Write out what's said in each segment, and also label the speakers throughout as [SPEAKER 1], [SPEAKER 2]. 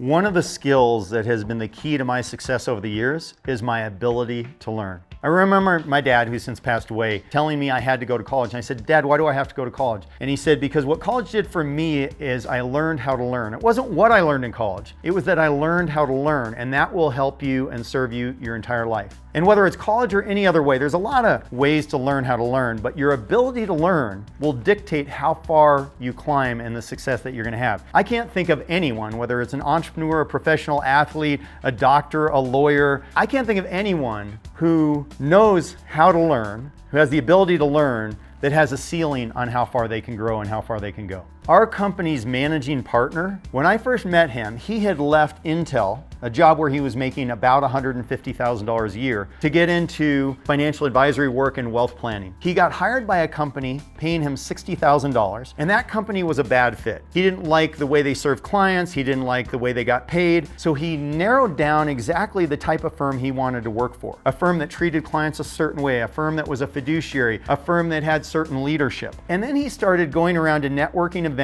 [SPEAKER 1] One of the skills that has been the key to my success over the years is my ability to learn. I remember my dad, who's since passed away, telling me I had to go to college. And I said, Dad, why do I have to go to college? And he said, because what college did for me is I learned how to learn. It wasn't what I learned in college. It was that I learned how to learn, and that will help you and serve you your entire life. And whether it's college or any other way, there's a lot of ways to learn how to learn, but your ability to learn will dictate how far you climb and the success that you're gonna have. I can't think of anyone, whether it's an entrepreneur, a professional athlete, a doctor, a lawyer, I can't think of anyone who knows how to learn, who has the ability to learn, that has a ceiling on how far they can grow and how far they can go. Our company's managing partner, when I first met him, he had left Intel, a job where he was making about $150,000 a year, to get into financial advisory work and wealth planning. He got hired by a company paying him $60,000, and that company was a bad fit. He didn't like the way they served clients, he didn't like the way they got paid, so he narrowed down exactly the type of firm he wanted to work for. A firm that treated clients a certain way, a firm that was a fiduciary, a firm that had certain leadership. And then he started going around to networking events,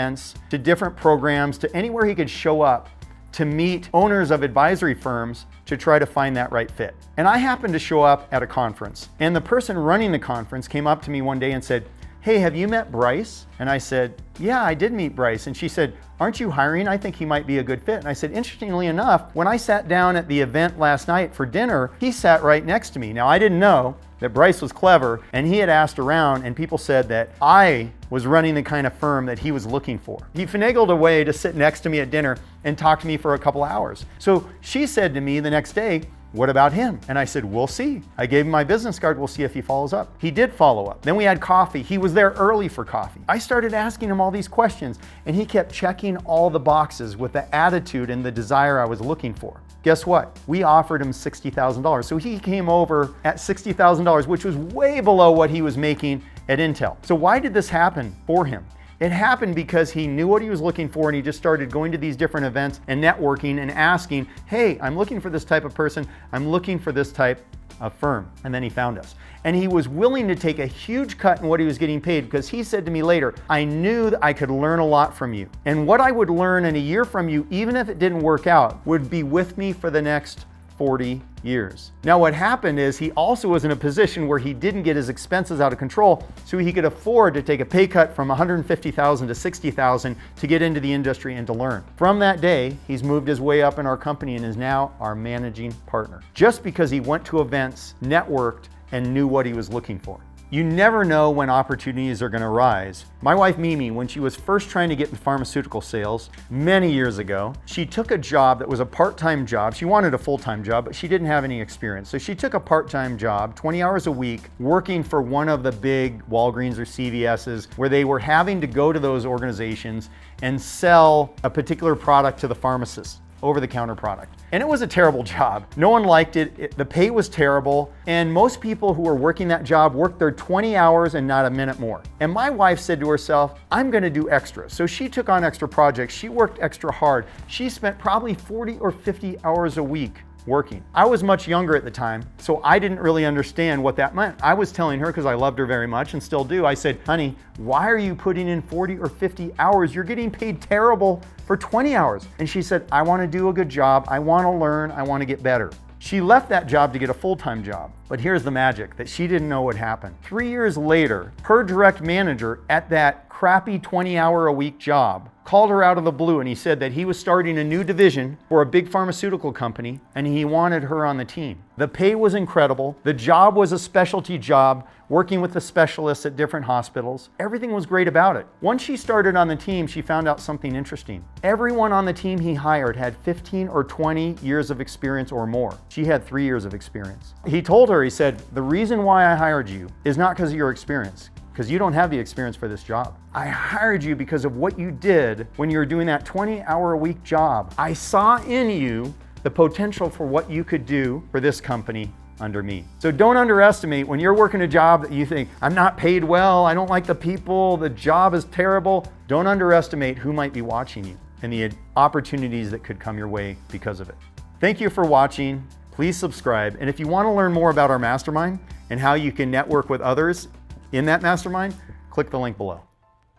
[SPEAKER 1] to different programs, to anywhere he could show up to meet owners of advisory firms to try to find that right fit. And I happened to show up at a conference, and the person running the conference came up to me one day and said, hey, have you met Bryce? And I said, yeah, I did meet Bryce. And she said, aren't you hiring? I think he might be a good fit. And I said, interestingly enough, when I sat down at the event last night for dinner, he sat right next to me. Now, I didn't know that Bryce was clever, and he had asked around, and people said that I was running the kind of firm that he was looking for. He finagled a way to sit next to me at dinner and talk to me for a couple hours. So she said to me the next day, what about him? And I said, we'll see. I gave him my business card, we'll see if he follows up. He did follow up. Then we had coffee. He was there early for coffee. I started asking him all these questions, and he kept checking all the boxes with the attitude and the desire I was looking for. Guess what? We offered him $60,000. So he came over at $60,000, which was way below what he was making at Intel. So why did this happen for him? It happened because he knew what he was looking for, and he just started going to these different events and networking and asking, hey, I'm looking for this type of person. I'm looking for this type of firm. And then he found us. And he was willing to take a huge cut in what he was getting paid, because he said to me later, I knew that I could learn a lot from you. And what I would learn in a year from you, even if it didn't work out, would be with me for the next 40 years. Now what happened is he also was in a position where he didn't get his expenses out of control, so he could afford to take a pay cut from $150,000 to $60,000 to get into the industry and to learn. From that day, he's moved his way up in our company and is now our managing partner, just because he went to events, networked, and knew what he was looking for. You never know when opportunities are going to rise. My wife Mimi, when she was first trying to get in pharmaceutical sales many years ago, she took a job that was a part-time job. She wanted a full-time job, but she didn't have any experience. So she took a part-time job, 20 hours a week, working for one of the big Walgreens or CVS's, where they were having to go to those organizations and sell a particular product to the pharmacist, over-the-counter product. And it was a terrible job. No one liked it. The pay was terrible. And most people who were working that job worked their 20 hours and not a minute more. And my wife said to herself, I'm gonna do extra. So she took on extra projects. She worked extra hard. She spent probably 40 or 50 hours a week working. I was much younger at the time, so I didn't really understand what that meant. I was telling her, because I loved her very much and still do, I said, honey, why are you putting in 40 or 50 hours? You're getting paid terrible for 20 hours. And she said, I want to do a good job. I want to learn. I want to get better. She left that job to get a full-time job. But here's the magic that she didn't know would happen. 3 years later, her direct manager at that crappy 20-hour-a-week job called her out of the blue, and he said that he was starting a new division for a big pharmaceutical company, and he wanted her on the team. The pay was incredible. The job was a specialty job, working with the specialists at different hospitals. Everything was great about it. Once she started on the team, she found out something interesting. Everyone on the team he hired had 15 or 20 years of experience or more. She had 3 years of experience. He told her, he said, the reason why I hired you is not because of your experience, because you don't have the experience for this job. I hired you because of what you did when you were doing that 20-hour-a-week job. I saw in you the potential for what you could do for this company under me. So don't underestimate when you're working a job that you think, I'm not paid well, I don't like the people, the job is terrible. Don't underestimate who might be watching you and the opportunities that could come your way because of it. Thank you for watching. Please subscribe. And if you want to learn more about our mastermind and how you can network with others in that mastermind, click the link below.